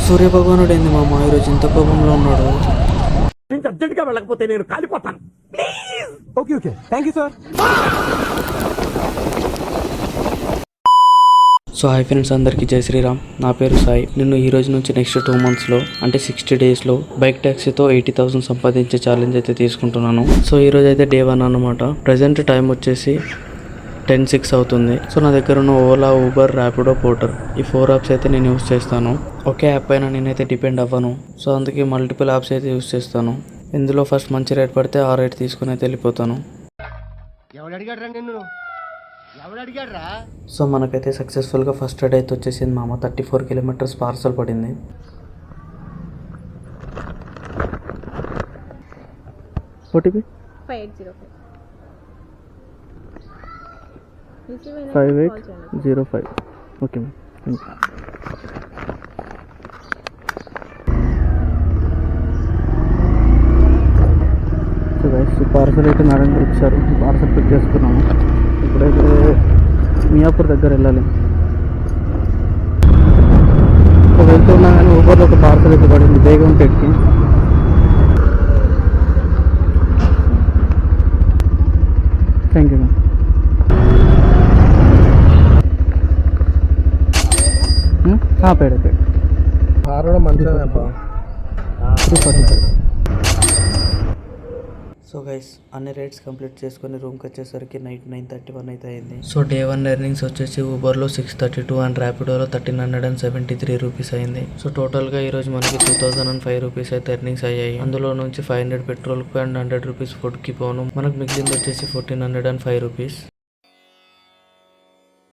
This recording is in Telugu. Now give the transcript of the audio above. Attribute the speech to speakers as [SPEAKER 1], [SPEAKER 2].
[SPEAKER 1] సూర్య భగవానుడు ఏంది మామ ఈరోజు ఇంత కోపంలో ఉన్నాడు?
[SPEAKER 2] నుంచి అర్జెంట్ గా వెళ్ళకపోతే నేను కాలిపోతాను.
[SPEAKER 3] Okay okay, thank you sir.
[SPEAKER 1] So hi friends, అందరికీ జై శ్రీరామ్. నా పేరు సాయి. నేను ఈ రోజు నుంచి నెక్స్ట్ 2 monthsలో అంటే 60 daysలో బైక్ ట్యాక్సీతో 80,000 సంపాదించే ఛాలెంజ్ అయితే తీసుకుంటున్నాను. సో ఈ రోజు అయితే డే 1 అన్నమాట. ప్రజెంట్ టైం వచ్చేసి 10:06 అవుతుంది. సో నా దగ్గర ఉన్న ఓలా, ఊబర్, ర్యాపిడో, పోర్టర్ ఈ 4 యాప్స్ అయితే నేను యూస్ చేస్తాను. ఒకే యాప్ పైన నేనైతే డిపెండ్ అవ్వను. సో అందుకే మల్టిపుల్ యాప్స్ అయితే యూస్ చేస్తాను. ఇందులో ఫస్ట్ మంచి రేట్ పడితే ఆ రేట్ తీసుకుని అయితే వెళ్ళిపోతాను. సో మనకైతే సక్సెస్ఫుల్గా ఫస్ట్ రైడ్ అయితే వచ్చేసింది మామ. 34 kilometers పార్సల్ పడింది. OTP 5805. Okay ma'am. So guys, parcel అయితే మేడం గారు ఇచ్చారు. పార్సల్ పిక్ చేసుకున్నాము. ఇప్పుడైతే మియాపూర్ దగ్గర వెళ్ళాలి. సో వెళ్తున్నా కానీ ఊబర్లో ఒక పార్సల్ అయితే పడింది బేగంపేట్కి. Thank you ma'am. పేడ
[SPEAKER 3] కారు మంచిగా
[SPEAKER 1] 345. సో గైస్, అన్ని రైడ్స్ కంప్లీట్ చేసుకొని రూమ్కి వచ్చేసరికి నైట్ 9:31 అయితే అయింది. సో డే 1 ఎర్నింగ్స్ వచ్చేసి ఊబర్లో 632 అండ్ ర్యాపిడోలో 1373 రూపీస్ అయింది. సో టోటల్గా ఈరోజు మనకి 2005 రూపీస్ అయితే ఎర్నింగ్స్ అయ్యాయి. అందులో నుంచి 500 పెట్రోల్కి అండ్ 100 రూపీస్ ఫుడ్కి పోను. మనకు మిగిలింది వచ్చేసి 1405 రూపీస్.